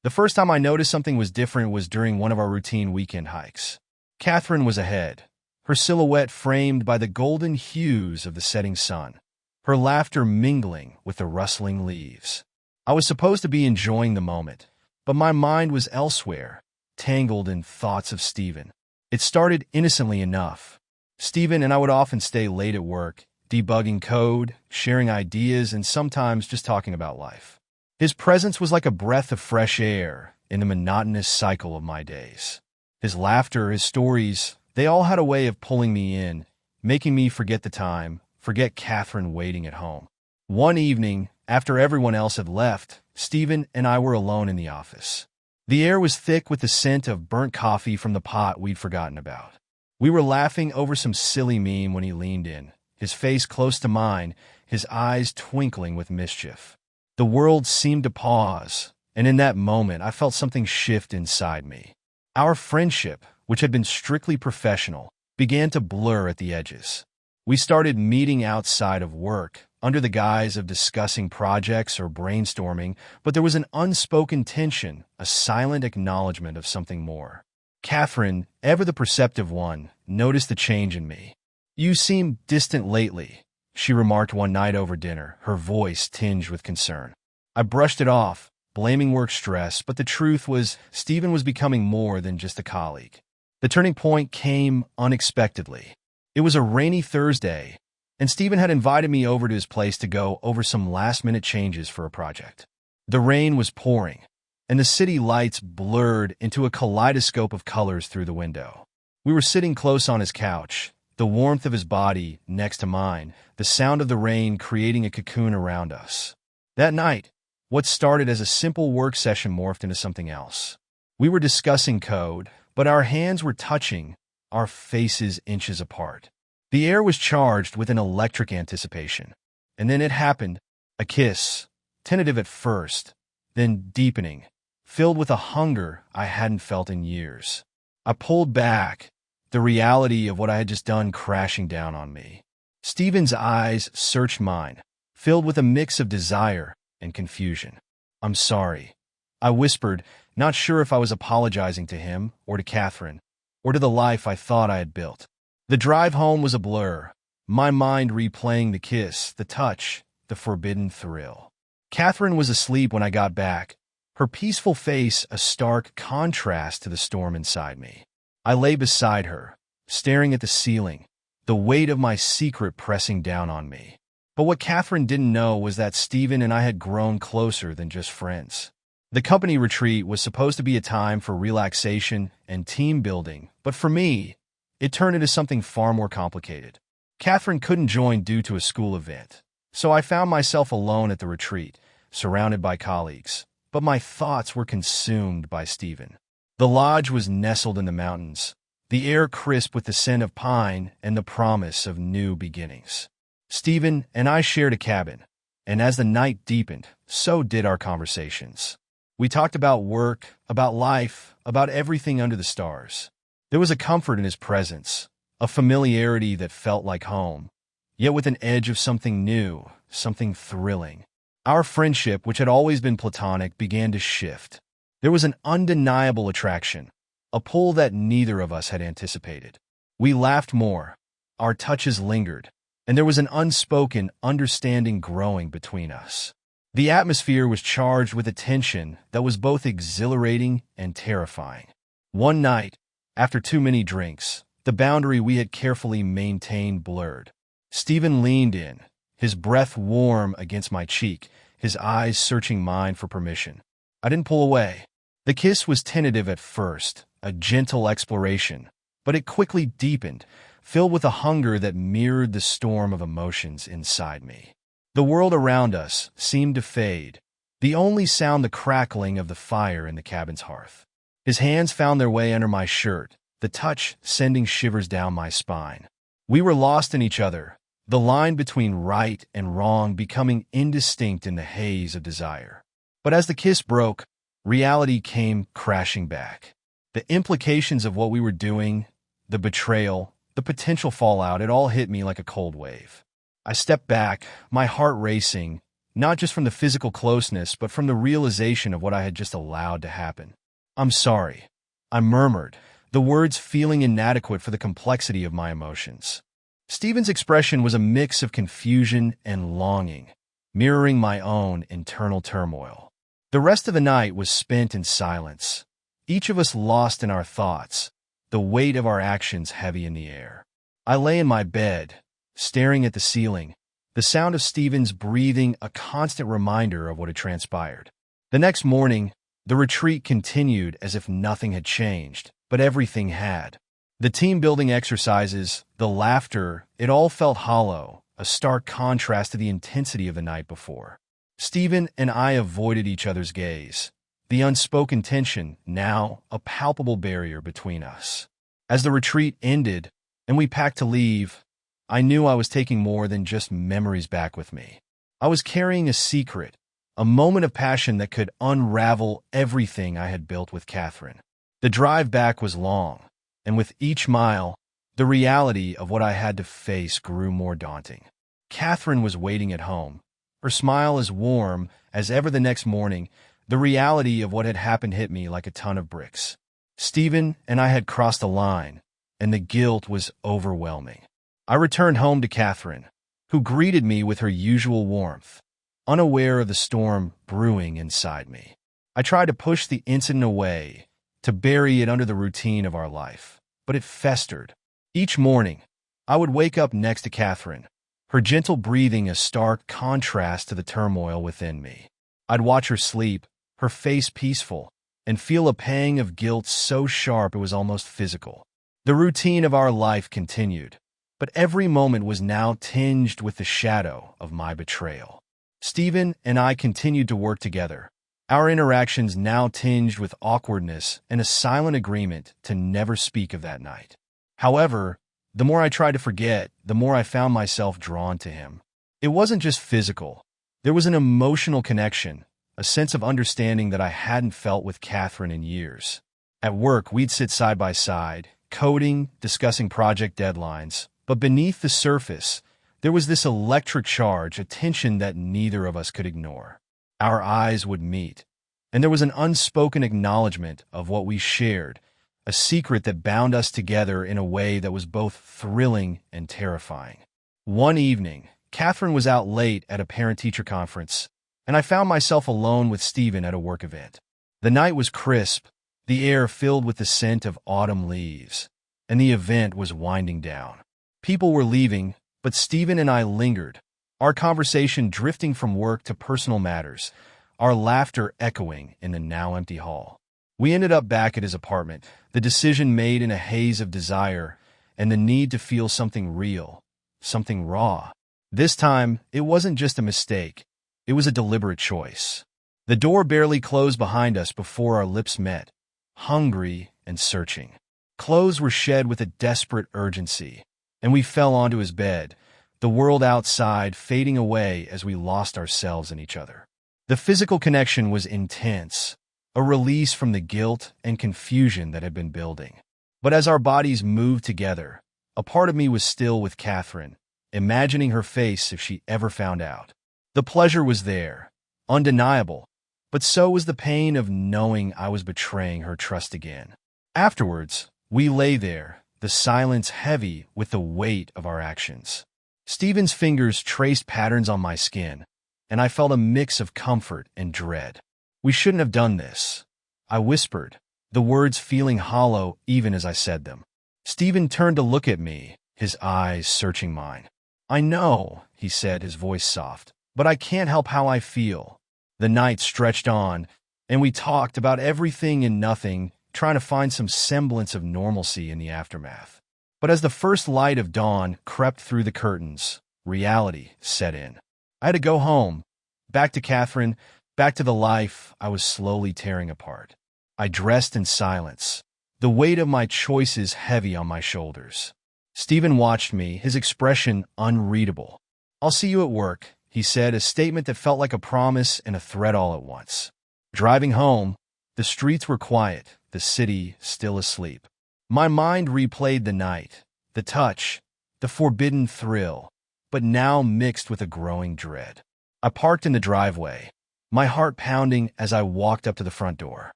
The first time I noticed something was different was during one of our routine weekend hikes. Catherine was ahead, her silhouette framed by the golden hues of the setting sun, her laughter mingling with the rustling leaves. I was supposed to be enjoying the moment, but my mind was elsewhere, tangled in thoughts of Stephen. It started innocently enough. Stephen and I would often stay late at work, debugging code, sharing ideas, and sometimes just talking about life. His presence was like a breath of fresh air in the monotonous cycle of my days. His laughter, his stories, they all had a way of pulling me in, making me forget the time, forget Catherine waiting at home. One evening, after everyone else had left, Stephen and I were alone in the office. The air was thick with the scent of burnt coffee from the pot we'd forgotten about. We were laughing over some silly meme when he leaned in, his face close to mine, his eyes twinkling with mischief. The world seemed to pause, and in that moment I felt something shift inside me. Our friendship, which had been strictly professional, began to blur at the edges. We started meeting outside of work, under the guise of discussing projects or brainstorming, but there was an unspoken tension, a silent acknowledgement of something more. Catherine, ever the perceptive one, noticed the change in me. "You seem distant lately," she remarked one night over dinner, her voice tinged with concern. I brushed it off, blaming work stress, but the truth was Stephen was becoming more than just a colleague. The turning point came unexpectedly. It was a rainy Thursday, and Stephen had invited me over to his place to go over some last-minute changes for a project. The rain was pouring, and the city lights blurred into a kaleidoscope of colors through the window. We were sitting close on his couch, the warmth of his body next to mine, the sound of the rain creating a cocoon around us. That night, what started as a simple work session morphed into something else. We were discussing code, but our hands were touching, our faces inches apart. The air was charged with an electric anticipation. And then it happened, a kiss, tentative at first, then deepening, filled with a hunger I hadn't felt in years. I pulled back, the reality of what I had just done crashing down on me. Stephen's eyes searched mine, filled with a mix of desire and confusion. "I'm sorry," I whispered, not sure if I was apologizing to him or to Catherine, or to the life I thought I had built. The drive home was a blur, my mind replaying the kiss, the touch, the forbidden thrill. Catherine was asleep when I got back, her peaceful face a stark contrast to the storm inside me. I lay beside her, staring at the ceiling, the weight of my secret pressing down on me. But what Catherine didn't know was that Stephen and I had grown closer than just friends. The company retreat was supposed to be a time for relaxation and team building, but for me, it turned into something far more complicated. Catherine couldn't join due to a school event, so I found myself alone at the retreat, surrounded by colleagues, but my thoughts were consumed by Stephen. The lodge was nestled in the mountains, the air crisp with the scent of pine and the promise of new beginnings. Stephen and I shared a cabin, and as the night deepened, so did our conversations. We talked about work, about life, about everything under the stars. There was a comfort in his presence, a familiarity that felt like home, yet with an edge of something new, something thrilling. Our friendship, which had always been platonic, began to shift. There was an undeniable attraction, a pull that neither of us had anticipated. We laughed more, our touches lingered, and there was an unspoken understanding growing between us. The atmosphere was charged with a tension that was both exhilarating and terrifying. One night, after too many drinks, the boundary we had carefully maintained blurred. Stephen leaned in, his breath warm against my cheek, his eyes searching mine for permission. I didn't pull away. The kiss was tentative at first, a gentle exploration, but it quickly deepened, filled with a hunger that mirrored the storm of emotions inside me. The world around us seemed to fade, the only sound the crackling of the fire in the cabin's hearth. His hands found their way under my shirt, the touch sending shivers down my spine. We were lost in each other, the line between right and wrong becoming indistinct in the haze of desire. But as the kiss broke, reality came crashing back. The implications of what we were doing, the betrayal, the potential fallout, it all hit me like a cold wave. I stepped back, my heart racing, not just from the physical closeness, but from the realization of what I had just allowed to happen. "I'm sorry," I murmured, the words feeling inadequate for the complexity of my emotions. Stephen's expression was a mix of confusion and longing, mirroring my own internal turmoil. The rest of the night was spent in silence, each of us lost in our thoughts, the weight of our actions heavy in the air. I lay in my bed, staring at the ceiling, the sound of Stephen's breathing a constant reminder of what had transpired. The next morning, the retreat continued as if nothing had changed, but everything had. The team-building exercises, the laughter, it all felt hollow, a stark contrast to the intensity of the night before. Stephen and I avoided each other's gaze, the unspoken tension now a palpable barrier between us. As the retreat ended and we packed to leave, I knew I was taking more than just memories back with me. I was carrying a secret, a moment of passion that could unravel everything I had built with Catherine. The drive back was long, and with each mile, the reality of what I had to face grew more daunting. Catherine was waiting at home, her smile as warm as ever. The next morning, the reality of what had happened hit me like a ton of bricks. Stephen and I had crossed a line, and the guilt was overwhelming. I returned home to Catherine, who greeted me with her usual warmth, unaware of the storm brewing inside me. I tried to push the incident away, to bury it under the routine of our life, but it festered. Each morning, I would wake up next to Catherine, her gentle breathing a stark contrast to the turmoil within me. I'd watch her sleep, her face peaceful, and feel a pang of guilt so sharp it was almost physical. The routine of our life continued, but every moment was now tinged with the shadow of my betrayal. Stephen and I continued to work together, our interactions now tinged with awkwardness and a silent agreement to never speak of that night. However, the more I tried to forget, the more I found myself drawn to him. It wasn't just physical. There was an emotional connection, a sense of understanding that I hadn't felt with Catherine in years. At work, we'd sit side by side, coding, discussing project deadlines, but beneath the surface, there was this electric charge, a tension that neither of us could ignore. Our eyes would meet, and there was an unspoken acknowledgement of what we shared, a secret that bound us together in a way that was both thrilling and terrifying. One evening, Catherine was out late at a parent-teacher conference, and I found myself alone with Stephen at a work event. The night was crisp, the air filled with the scent of autumn leaves, and the event was winding down. People were leaving, but Stephen and I lingered, our conversation drifting from work to personal matters, our laughter echoing in the now empty hall. We ended up back at his apartment, the decision made in a haze of desire and the need to feel something real, something raw. This time, it wasn't just a mistake. It was a deliberate choice. The door barely closed behind us before our lips met, hungry and searching. Clothes were shed with a desperate urgency, and we fell onto his bed, the world outside fading away as we lost ourselves in each other. The physical connection was intense, a release from the guilt and confusion that had been building. But as our bodies moved together, a part of me was still with Catherine, imagining her face if she ever found out. The pleasure was there, undeniable, but so was the pain of knowing I was betraying her trust again. Afterwards, we lay there, the silence heavy with the weight of our actions. Stephen's fingers traced patterns on my skin, and I felt a mix of comfort and dread. "We shouldn't have done this," I whispered, the words feeling hollow even as I said them. Stephen turned to look at me, his eyes searching mine. "I know," he said, his voice soft, "but I can't help how I feel." The night stretched on, and we talked about everything and nothing, trying to find some semblance of normalcy in the aftermath. But as the first light of dawn crept through the curtains, reality set in. I had to go home, back to Catherine, back to the life I was slowly tearing apart. I dressed in silence, the weight of my choices heavy on my shoulders. Stephen watched me, his expression unreadable. "I'll see you at work," he said, a statement that felt like a promise and a threat all at once. Driving home, the streets were quiet, the city still asleep. My mind replayed the night, the touch, the forbidden thrill, but now mixed with a growing dread. I parked in the driveway, my heart pounding as I walked up to the front door.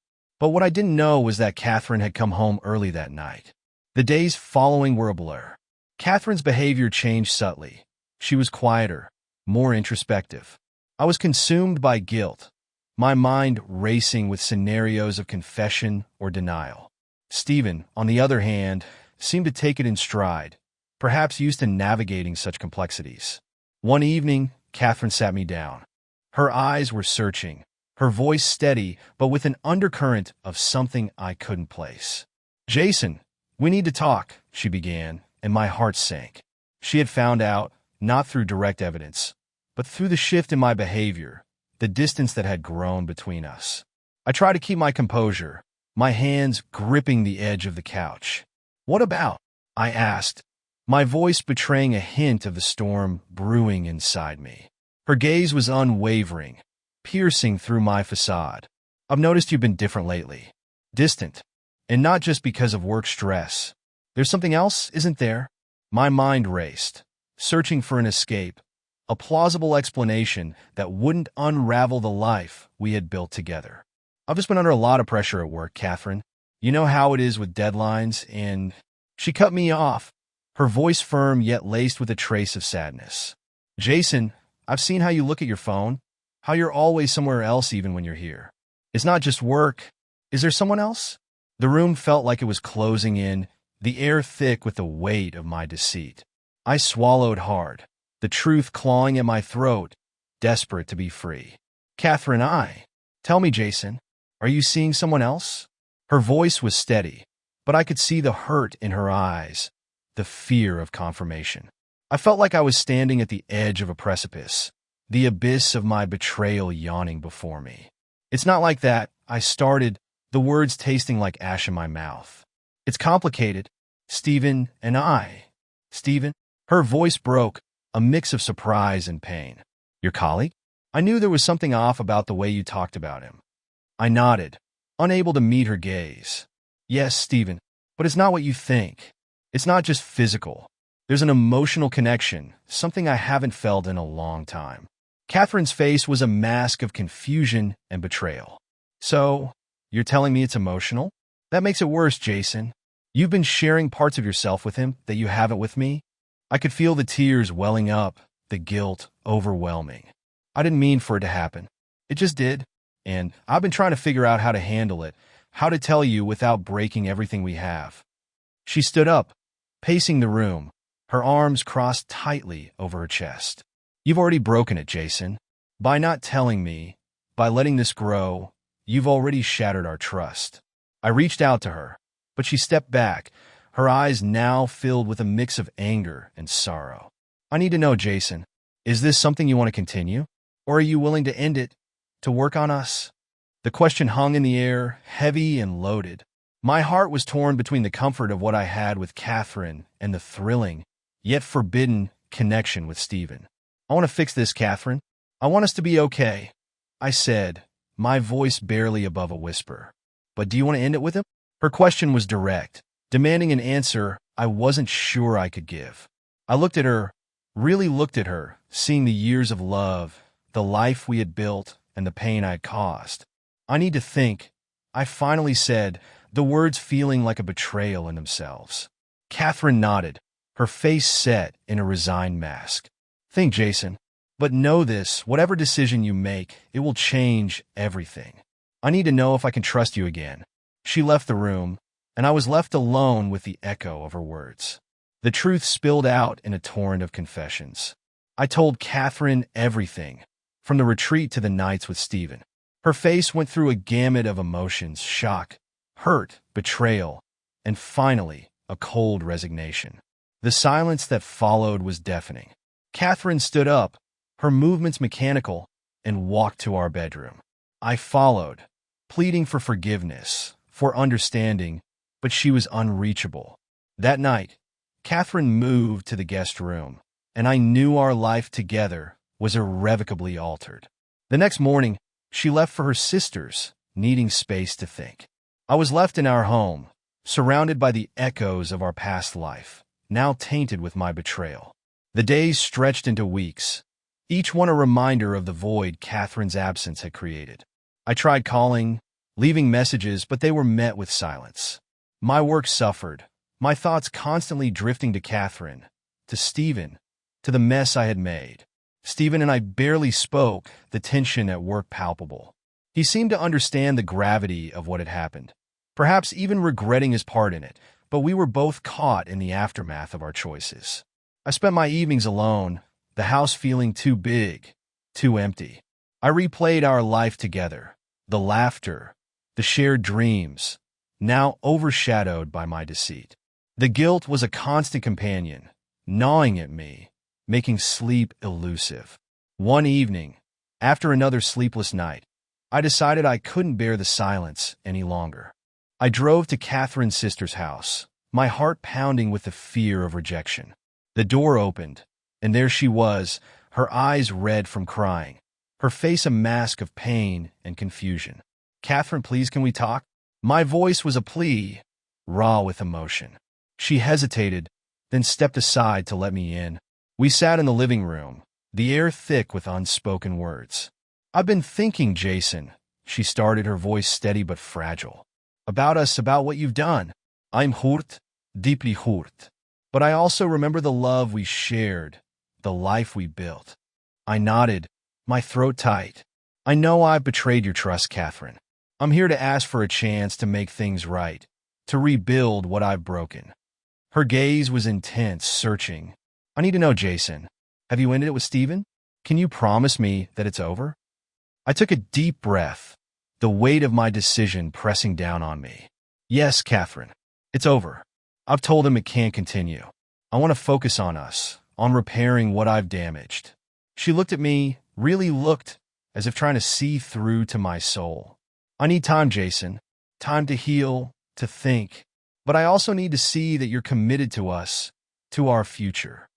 But what I didn't know was that Catherine had come home early that night. The days following were a blur. Catherine's behavior changed subtly. She was quieter, more introspective. I was consumed by guilt, my mind racing with scenarios of confession or denial. Stephen, on the other hand, seemed to take it in stride, perhaps used to navigating such complexities. One evening, Catherine sat me down. Her eyes were searching, her voice steady, but with an undercurrent of something I couldn't place. "Jason, we need to talk," she began, and my heart sank. She had found out, not through direct evidence, but through the shift in my behavior, the distance that had grown between us. I tried to keep my composure, my hands gripping the edge of the couch. "What about?" I asked, my voice betraying a hint of the storm brewing inside me. Her gaze was unwavering, piercing through my facade. "I've noticed you've been different lately. Distant. And not just because of work stress. There's something else, isn't there?" My mind raced, searching for an escape, a plausible explanation that wouldn't unravel the life we had built together. "I've just been under a lot of pressure at work, Catherine. You know how it is with deadlines and—" She cut me off, her voice firm yet laced with a trace of sadness. "Jason, I've seen how you look at your phone, how you're always somewhere else even when you're here. It's not just work. Is there someone else?" The room felt like it was closing in, the air thick with the weight of my deceit. I swallowed hard, the truth clawing at my throat, desperate to be free. "Catherine, tell me, Jason, are you seeing someone else?" Her voice was steady, but I could see the hurt in her eyes, the fear of confirmation. I felt like I was standing at the edge of a precipice, the abyss of my betrayal yawning before me. "It's not like that," I started, the words tasting like ash in my mouth. "It's complicated. Stephen and I." "Stephen?" Her voice broke, a mix of surprise and pain. "Your colleague?" I knew there was something off about the way you talked about him. I nodded, unable to meet her gaze. "Yes, Stephen, but it's not what you think. It's not just physical. There's an emotional connection, something I haven't felt in a long time." Catherine's face was a mask of confusion and betrayal. "So, you're telling me it's emotional? That makes it worse, Jason. You've been sharing parts of yourself with him that you haven't with me?" I could feel the tears welling up, the guilt overwhelming. "I didn't mean for it to happen. It just did. And I've been trying to figure out how to handle it, how to tell you without breaking everything we have." She stood up, pacing the room, her arms crossed tightly over her chest. "You've already broken it, Jason. By not telling me, by letting this grow, you've already shattered our trust." I reached out to her, but she stepped back, her eyes now filled with a mix of anger and sorrow. "I need to know, Jason, is this something you want to continue? Or are you willing to end it, to work on us?" The question hung in the air, heavy and loaded. My heart was torn between the comfort of what I had with Catherine and the thrilling, yet forbidden, connection with Stephen. "I want to fix this, Catherine. I want us to be okay," I said, my voice barely above a whisper. "But do you want to end it with him?" Her question was direct, demanding an answer I wasn't sure I could give. I looked at her, really looked at her, seeing the years of love, the life we had built, and the pain I had caused. "I need to think," I finally said, the words feeling like a betrayal in themselves. Catherine nodded, her face set in a resigned mask. "Think, Jason. But know this, whatever decision you make, it will change everything. I need to know if I can trust you again." She left the room, and I was left alone with the echo of her words. The truth spilled out in a torrent of confessions. I told Catherine everything, from the retreat to the nights with Stephen. Her face went through a gamut of emotions: shock, hurt, betrayal, and finally, a cold resignation. The silence that followed was deafening. Catherine stood up, her movements mechanical, and walked to our bedroom. I followed, pleading for forgiveness, for understanding, but she was unreachable. That night, Catherine moved to the guest room, and I knew our life together was irrevocably altered. The next morning, she left for her sister's, needing space to think. I was left in our home, surrounded by the echoes of our past life, now tainted with my betrayal. The days stretched into weeks. each one a reminder of the void Catherine's absence had created. I tried calling, leaving messages, but they were met with silence. My work suffered, my thoughts constantly drifting to Catherine, to Stephen, to the mess I had made. Stephen and I barely spoke, the tension at work palpable. He seemed to understand the gravity of what had happened, perhaps even regretting his part in it, but we were both caught in the aftermath of our choices. I spent my evenings alone, the house feeling too big, too empty. I replayed our life together, the laughter, the shared dreams, now overshadowed by my deceit. The guilt was a constant companion, gnawing at me, making sleep elusive. One evening, after another sleepless night, I decided I couldn't bear the silence any longer. I drove to Catherine's sister's house, my heart pounding with the fear of rejection. The door opened, and there she was, her eyes red from crying, her face a mask of pain and confusion. "Catherine, please, can we talk?" My voice was a plea, raw with emotion. She hesitated, then stepped aside to let me in. We sat in the living room, the air thick with unspoken words. "I've been thinking, Jason," she started, her voice steady but fragile. "About us, about what you've done. I'm hurt, deeply hurt. But I also remember the love we shared, the life we built." I nodded, my throat tight. "I know I've betrayed your trust, Catherine. I'm here to ask for a chance to make things right, to rebuild what I've broken." Her gaze was intense, searching. "I need to know, Jason, have you ended it with Stephen? Can you promise me that it's over?" I took a deep breath, the weight of my decision pressing down on me. "Yes, Catherine, it's over. I've told him it can't continue. I want to focus on us, on repairing what I've damaged." She looked at me, really looked, as if trying to see through to my soul. "I need time, Jason. Time to heal, to think. But I also need to see that you're committed to us, to our future."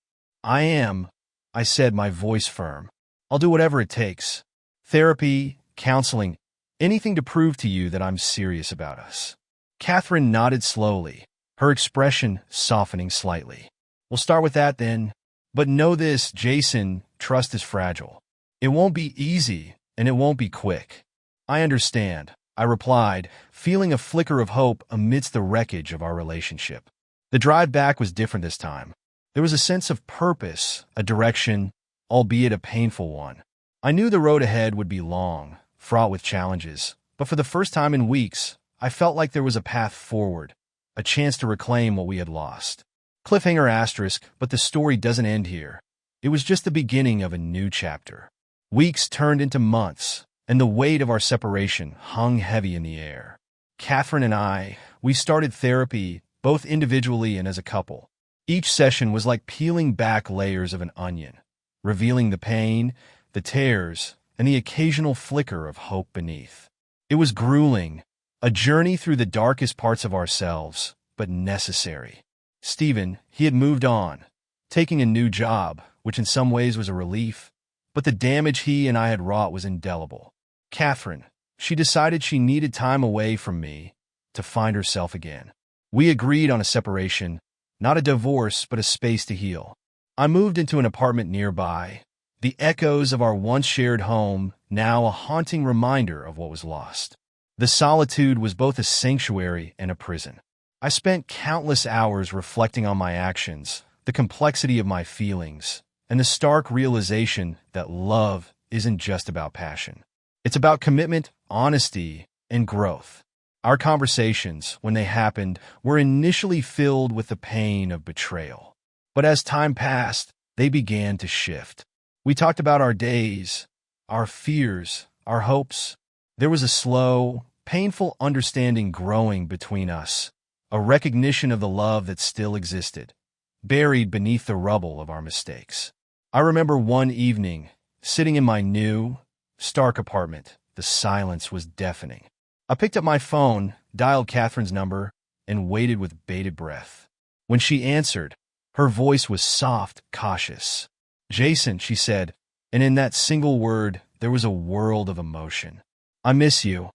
"I am," I said, my voice firm. "I'll do whatever it takes. Therapy, counseling, anything to prove to you that I'm serious about us." Catherine nodded slowly, her expression softening slightly. "We'll start with that then. But know this, Jason, trust is fragile. It won't be easy, and it won't be quick." "I understand," I replied, feeling a flicker of hope amidst the wreckage of our relationship. The drive back was different this time. There was a sense of purpose, a direction, albeit a painful one. I knew the road ahead would be long, fraught with challenges, but for the first time in weeks, I felt like there was a path forward, a chance to reclaim what we had lost. Cliffhanger asterisk, but the story doesn't end here. It was just the beginning of a new chapter. Weeks turned into months, and the weight of our separation hung heavy in the air. Catherine and I, we started therapy, both individually and as a couple. Each session was like peeling back layers of an onion, revealing the pain, the tears, and the occasional flicker of hope beneath. It was grueling, a journey through the darkest parts of ourselves, but necessary. Stephen, he had moved on, taking a new job, which in some ways was a relief, but the damage he and I had wrought was indelible. Catherine, she decided she needed time away from me to find herself again. We agreed on a separation, not a divorce, but a space to heal. I moved into an apartment nearby, the echoes of our once shared home now a haunting reminder of what was lost. The solitude was both a sanctuary and a prison. I spent countless hours reflecting on my actions, the complexity of my feelings, and the stark realization that love isn't just about passion. It's about commitment, honesty, and growth. Our conversations, when they happened, were initially filled with the pain of betrayal. But as time passed, they began to shift. We talked about our days, our fears, our hopes. There was a slow, painful understanding growing between us, a recognition of the love that still existed, buried beneath the rubble of our mistakes. I remember one evening, sitting in my new, stark apartment. The silence was deafening. I picked up my phone, dialed Catherine's number, and waited with bated breath. When she answered, her voice was soft, cautious. "Jason," she said, and in that single word, there was a world of emotion. "I miss you,"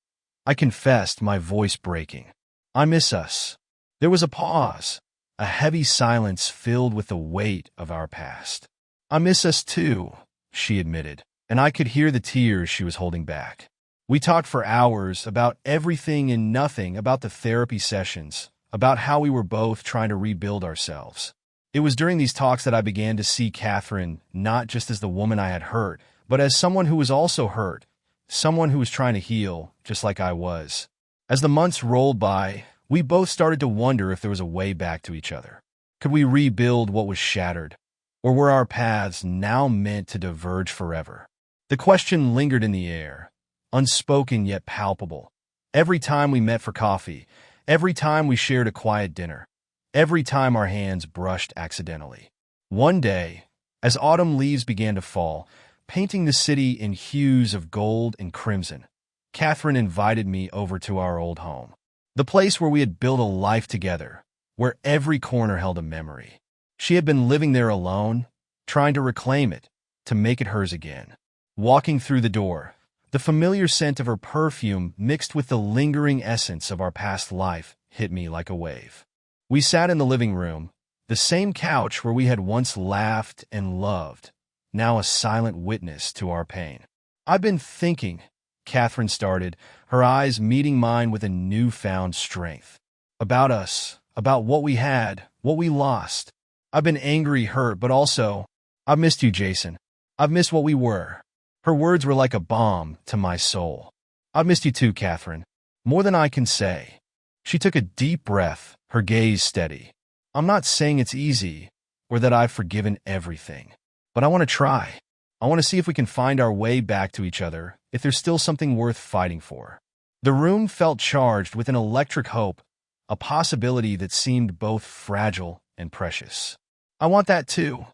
I confessed, my voice breaking. "I miss us." There was a pause, a heavy silence filled with the weight of our past. "I miss us too," she admitted, and I could hear the tears she was holding back. We talked for hours about everything and nothing, about the therapy sessions, about how we were both trying to rebuild ourselves. It was during these talks that I began to see Catherine not just as the woman I had hurt, but as someone who was also hurt, someone who was trying to heal, just like I was. As the months rolled by, we both started to wonder if there was a way back to each other. Could we rebuild what was shattered? Or were our paths now meant to diverge forever? The question lingered in the air, unspoken yet palpable. Every time we met for coffee, every time we shared a quiet dinner, every time our hands brushed accidentally. One day, as autumn leaves began to fall, painting the city in hues of gold and crimson, Catherine invited me over to our old home. The place where we had built a life together, where every corner held a memory. She had been living there alone, trying to reclaim it, to make it hers again. Walking through the door, the familiar scent of her perfume mixed with the lingering essence of our past life hit me like a wave. We sat in the living room, the same couch where we had once laughed and loved, now a silent witness to our pain. "I've been thinking," Catherine started, her eyes meeting mine with a newfound strength. "About us, about what we had, what we lost. I've been angry, hurt, but also, I've missed you, Jason. I've missed what we were." Her words were like a balm to my soul. "I've missed you too, Catherine. More than I can say." She took a deep breath, her gaze steady. "I'm not saying it's easy, or that I've forgiven everything. But I want to try. I want to see if we can find our way back to each other, if there's still something worth fighting for." The room felt charged with an electric hope, a possibility that seemed both fragile and precious. "I want that too,"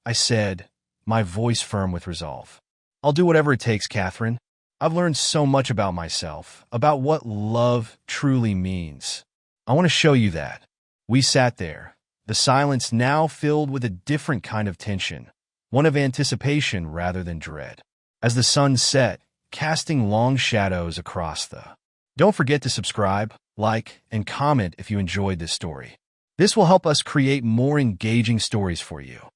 I said, my voice firm with resolve. "I'll do whatever it takes, Catherine. I've learned so much about myself, about what love truly means. I want to show you that." We sat there, the silence now filled with a different kind of tension, one of anticipation rather than dread. As the sun set, casting long shadows across the... Don't forget to subscribe, like, and comment if you enjoyed this story. This will help us create more engaging stories for you.